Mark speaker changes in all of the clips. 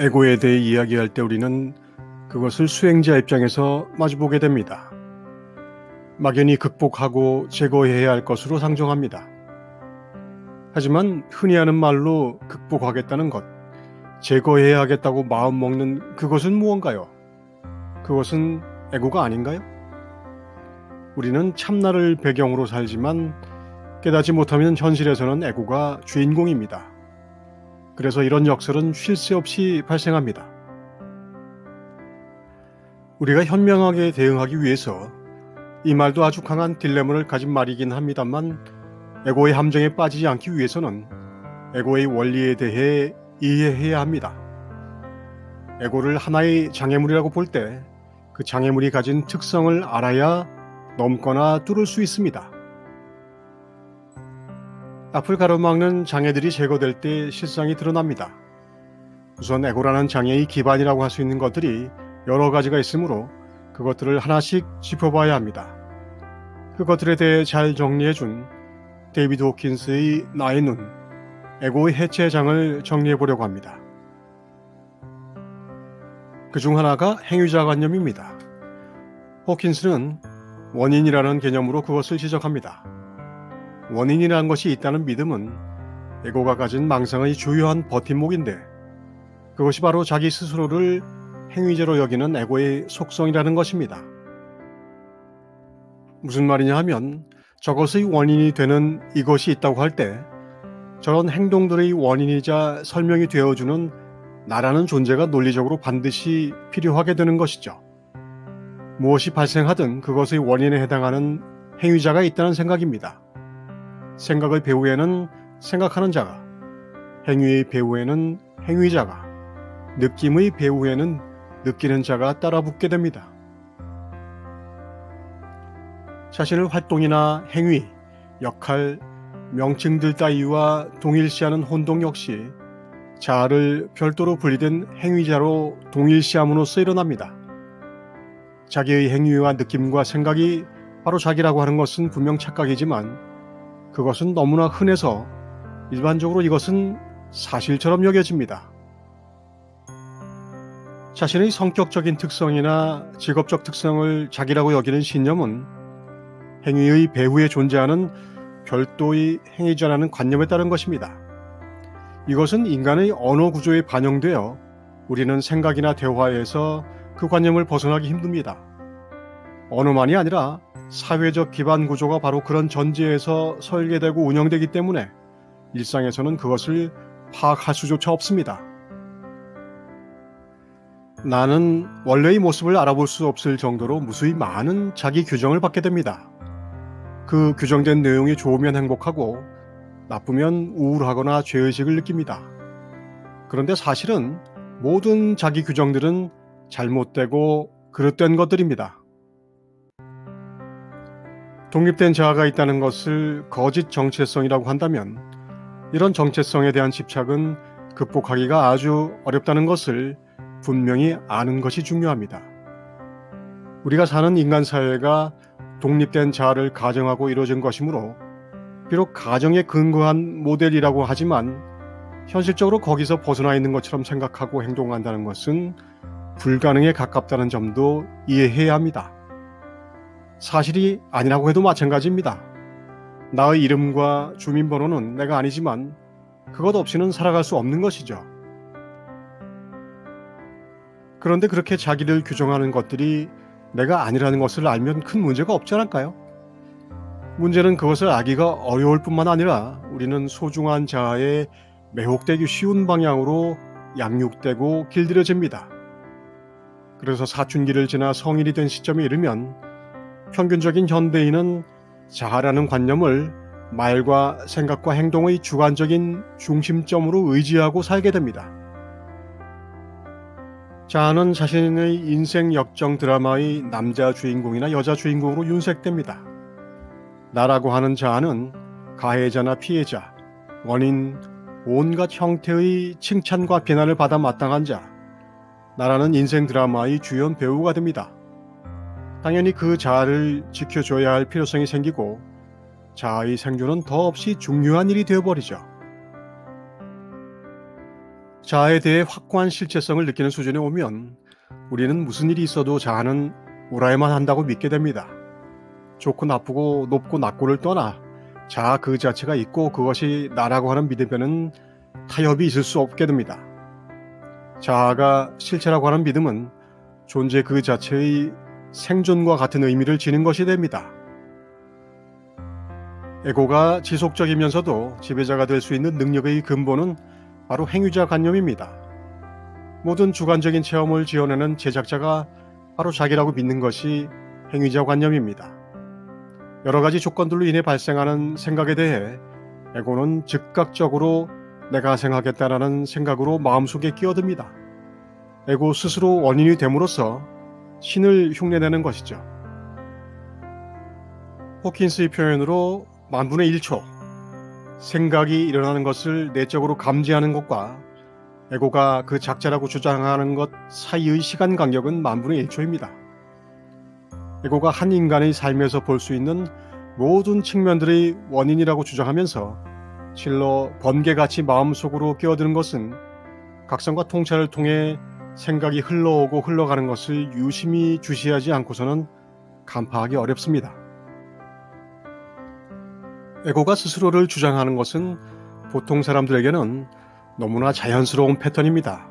Speaker 1: 에고에 대해 이야기할 때 우리는 그것을 수행자 입장에서 마주보게 됩니다. 막연히 극복하고 제거해야 할 것으로 상정합니다. 하지만 흔히 하는 말로 극복하겠다는 것, 제거해야 하겠다고 마음먹는 그것은 무언가요? 그것은 에고가 아닌가요? 우리는 참나를 배경으로 살지만 깨닫지 못하면 현실에서는 에고가 주인공입니다. 그래서 이런 역설은 쉴 새 없이 발생합니다. 우리가 현명하게 대응하기 위해서 이 말도 아주 강한 딜레마를 가진 말이긴 합니다만 에고의 함정에 빠지지 않기 위해서는 에고의 원리에 대해 이해해야 합니다. 에고를 하나의 장애물이라고 볼 때 그 장애물이 가진 특성을 알아야 넘거나 뚫을 수 있습니다. 앞을 가로막는 장애들이 제거될 때 실상이 드러납니다. 우선 에고라는 장애의 기반이라고 할 수 있는 것들이 여러 가지가 있으므로 그것들을 하나씩 짚어봐야 합니다. 그것들에 대해 잘 정리해준 데이비드 호킨스의 나의 눈, 에고의 해체장을 정리해보려고 합니다. 그중 하나가 행위자관념입니다. 호킨스는 원인이라는 개념으로 그것을 지적합니다. 원인이라는 것이 있다는 믿음은 에고가 가진 망상의 주요한 버팀목인데 그것이 바로 자기 스스로를 행위자로 여기는 에고의 속성이라는 것입니다. 무슨 말이냐 하면 저것의 원인이 되는 이것이 있다고 할 때 저런 행동들의 원인이자 설명이 되어주는 나라는 존재가 논리적으로 반드시 필요하게 되는 것이죠. 무엇이 발생하든 그것의 원인에 해당하는 행위자가 있다는 생각입니다. 생각의 배후에는 생각하는 자가, 행위의 배후에는 행위자가, 느낌의 배후에는 느끼는 자가 따라붙게 됩니다. 자신을 활동이나 행위, 역할, 명칭들 따위와 동일시하는 혼동 역시 자아를 별도로 분리된 행위자로 동일시함으로써 일어납니다. 자기의 행위와 느낌과 생각이 바로 자기라고 하는 것은 분명 착각이지만 그것은 너무나 흔해서 일반적으로 이것은 사실처럼 여겨집니다. 자신의 성격적인 특성이나 직업적 특성을 자기라고 여기는 신념은 행위의 배후에 존재하는 별도의 행위자라는 관념에 따른 것입니다. 이것은 인간의 언어 구조에 반영되어 우리는 생각이나 대화에서 그 관념을 벗어나기 힘듭니다. 언어만이 아니라 사회적 기반 구조가 바로 그런 전제에서 설계되고 운영되기 때문에 일상에서는 그것을 파악할 수조차 없습니다. 나는 원래의 모습을 알아볼 수 없을 정도로 무수히 많은 자기 규정을 받게 됩니다. 그 규정된 내용이 좋으면 행복하고 나쁘면 우울하거나 죄의식을 느낍니다. 그런데 사실은 모든 자기 규정들은 잘못되고 그릇된 것들입니다. 독립된 자아가 있다는 것을 거짓 정체성이라고 한다면 이런 정체성에 대한 집착은 극복하기가 아주 어렵다는 것을 분명히 아는 것이 중요합니다. 우리가 사는 인간 사회가 독립된 자아를 가정하고 이루어진 것이므로 비록 가정에 근거한 모델이라고 하지만 현실적으로 거기서 벗어나 있는 것처럼 생각하고 행동한다는 것은 불가능에 가깝다는 점도 이해해야 합니다. 사실이 아니라고 해도 마찬가지입니다. 나의 이름과 주민번호는 내가 아니지만 그것 없이는 살아갈 수 없는 것이죠. 그런데 그렇게 자기를 규정하는 것들이 내가 아니라는 것을 알면 큰 문제가 없지 않을까요? 문제는 그것을 알기가 어려울 뿐만 아니라 우리는 소중한 자아에 매혹되기 쉬운 방향으로 양육되고 길들여집니다. 그래서 사춘기를 지나 성인이 된 시점에 이르면 평균적인 현대인은 자아라는 관념을 말과 생각과 행동의 주관적인 중심점으로 의지하고 살게 됩니다. 자아는 자신의 인생 역정 드라마의 남자 주인공이나 여자 주인공으로 윤색됩니다. 나라고 하는 자아는 가해자나 피해자, 원인, 온갖 형태의 칭찬과 비난을 받아 마땅한 자, 나라는 인생 드라마의 주연 배우가 됩니다. 당연히 그 자아를 지켜줘야 할 필요성이 생기고 자아의 생존은 더없이 중요한 일이 되어버리죠. 자아에 대해 확고한 실체성을 느끼는 수준에 오면 우리는 무슨 일이 있어도 자아는 옳아야만 한다고 믿게 됩니다. 좋고 나쁘고 높고 낮고를 떠나 자아 그 자체가 있고 그것이 나라고 하는 믿음에는 타협이 있을 수 없게 됩니다. 자아가 실체라고 하는 믿음은 존재 그 자체의 생존과 같은 의미를 지닌 것이 됩니다. 에고가 지속적이면서도 지배자가 될 수 있는 능력의 근본은 바로 행위자관념입니다. 모든 주관적인 체험을 지어내는 제작자가 바로 자기라고 믿는 것이 행위자관념입니다. 여러 가지 조건들로 인해 발생하는 생각에 대해 에고는 즉각적으로 내가 생각했다라는 생각으로 마음속에 끼어듭니다. 에고 스스로 원인이 됨으로써 신을 흉내내는 것이죠. 호킨스의 표현으로 만분의 1초, 생각이 일어나는 것을 내적으로 감지하는 것과 에고가 그 작자라고 주장하는 것 사이의 시간 간격은 만분의 1초입니다. 에고가 한 인간의 삶에서 볼 수 있는 모든 측면들의 원인이라고 주장하면서 실로 번개같이 마음속으로 끼어드는 것은 각성과 통찰을 통해 생각이 흘러오고 흘러가는 것을 유심히 주시하지 않고서는 간파하기 어렵습니다. 에고가 스스로를 주장하는 것은 보통 사람들에게는 너무나 자연스러운 패턴입니다.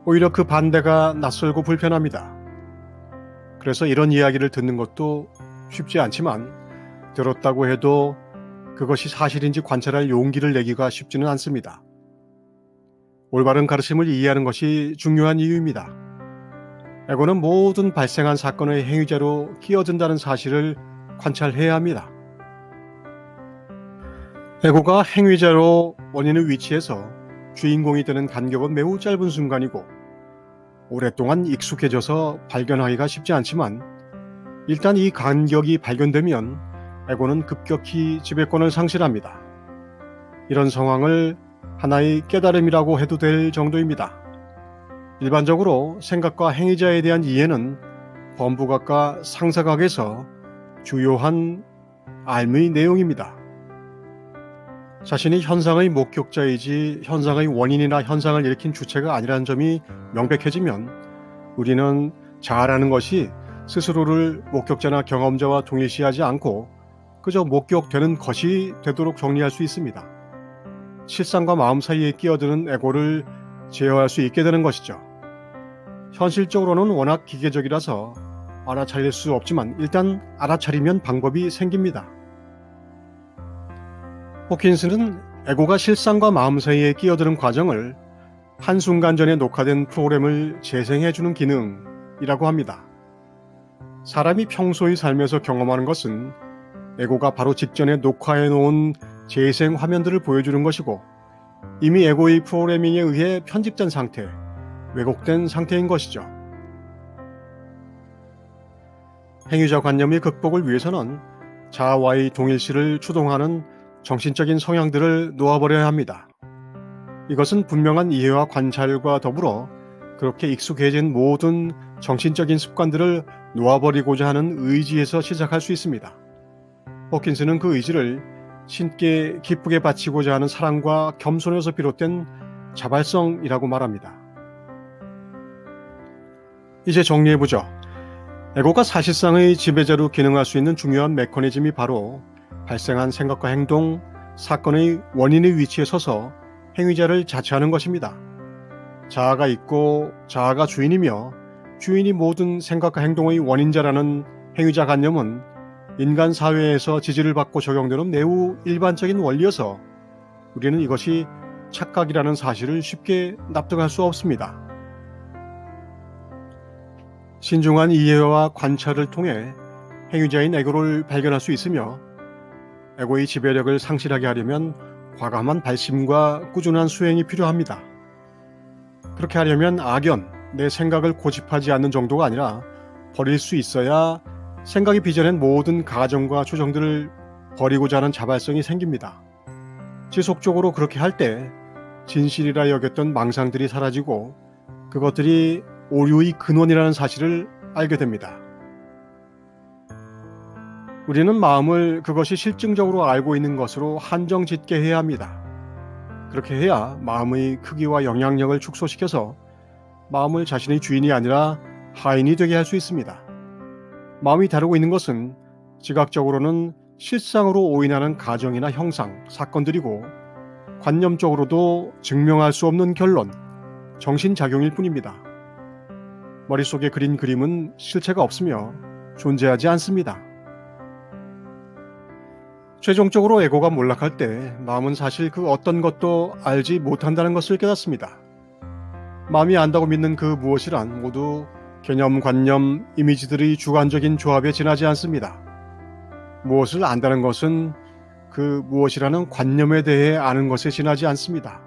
Speaker 1: 오히려 그 반대가 낯설고 불편합니다. 그래서 이런 이야기를 듣는 것도 쉽지 않지만 들었다고 해도 그것이 사실인지 관찰할 용기를 내기가 쉽지는 않습니다. 올바른 가르침을 이해하는 것이 중요한 이유입니다. 에고는 모든 발생한 사건의 행위자로 끼어든다는 사실을 관찰해야 합니다. 에고가 행위자로 원인의 위치에서 주인공이 되는 간격은 매우 짧은 순간이고 오랫동안 익숙해져서 발견하기가 쉽지 않지만 일단 이 간격이 발견되면 에고는 급격히 지배권을 상실합니다. 이런 상황을 하나의 깨달음이라고 해도 될 정도입니다. 일반적으로 생각과 행위자에 대한 이해는 범부각과 상사각에서 주요한 알의 내용입니다. 자신이 현상의 목격자이지 현상의 원인이나 현상을 일으킨 주체가 아니라는 점이 명백해지면 우리는 자아라는 것이 스스로를 목격자나 경험자와 동일시하지 않고 그저 목격되는 것이 되도록 정리할 수 있습니다. 실상과 마음 사이에 끼어드는 에고를 제어할 수 있게 되는 것이죠. 현실적으로는 워낙 기계적이라서 알아차릴 수 없지만 일단 알아차리면 방법이 생깁니다. 호킨스는 에고가 실상과 마음 사이에 끼어드는 과정을 한순간 전에 녹화된 프로그램을 재생해주는 기능이라고 합니다. 사람이 평소의 삶에서 경험하는 것은 에고가 바로 직전에 녹화해 놓은 재생 화면들을 보여주는 것이고 이미 에고의 프로그래밍에 의해 편집된 상태, 왜곡된 상태인 것이죠. 행위자 관념의 극복을 위해서는 자아와의 동일시를 추동하는 정신적인 성향들을 놓아버려야 합니다. 이것은 분명한 이해와 관찰과 더불어 그렇게 익숙해진 모든 정신적인 습관들을 놓아버리고자 하는 의지에서 시작할 수 있습니다. 호킨스는 그 의지를 신께 기쁘게 바치고자 하는 사랑과 겸손에서 비롯된 자발성이라고 말합니다. 이제 정리해보죠. 에고가 사실상의 지배자로 기능할 수 있는 중요한 메커니즘이 바로 발생한 생각과 행동, 사건의 원인의 위치에 서서 행위자를 자처하는 것입니다. 자아가 있고 자아가 주인이며 주인이 모든 생각과 행동의 원인자라는 행위자 관념은 인간 사회에서 지지를 받고 적용되는 매우 일반적인 원리여서 우리는 이것이 착각이라는 사실을 쉽게 납득할 수 없습니다. 신중한 이해와 관찰을 통해 행위자인 에고를 발견할 수 있으며 에고의 지배력을 상실하게 하려면 과감한 발심과 꾸준한 수행이 필요합니다. 그렇게 하려면 악연, 내 생각을 고집하지 않는 정도가 아니라 버릴 수 있어야 생각이 빚어낸 모든 가정과 추정들을 버리고자 하는 자발성이 생깁니다. 지속적으로 그렇게 할 때 진실이라 여겼던 망상들이 사라지고 그것들이 오류의 근원이라는 사실을 알게 됩니다. 우리는 마음을 그것이 실증적으로 알고 있는 것으로 한정짓게 해야 합니다. 그렇게 해야 마음의 크기와 영향력을 축소시켜서 마음을 자신의 주인이 아니라 하인이 되게 할 수 있습니다. 마음이 다루고 있는 것은 지각적으로는 실상으로 오인하는 가정이나 형상, 사건들이고 관념적으로도 증명할 수 없는 결론, 정신작용일 뿐입니다. 머릿속에 그린 그림은 실체가 없으며 존재하지 않습니다. 최종적으로 에고가 몰락할 때 마음은 사실 그 어떤 것도 알지 못한다는 것을 깨닫습니다. 마음이 안다고 믿는 그 무엇이란 모두 개념, 관념, 이미지들의 주관적인 조합에 지나지 않습니다. 무엇을 안다는 것은 그 무엇이라는 관념에 대해 아는 것에 지나지 않습니다.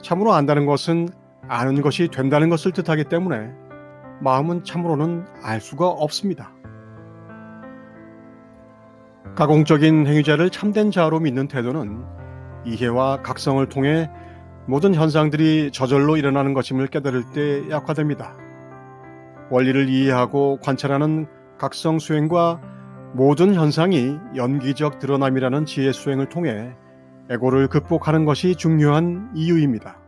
Speaker 1: 참으로 안다는 것은 아는 것이 된다는 것을 뜻하기 때문에 마음은 참으로는 알 수가 없습니다. 가공적인 행위자를 참된 자아로 믿는 태도는 이해와 각성을 통해 모든 현상들이 저절로 일어나는 것임을 깨달을 때 약화됩니다. 원리를 이해하고 관찰하는 각성 수행과 모든 현상이 연기적 드러남이라는 지혜 수행을 통해 에고를 극복하는 것이 중요한 이유입니다.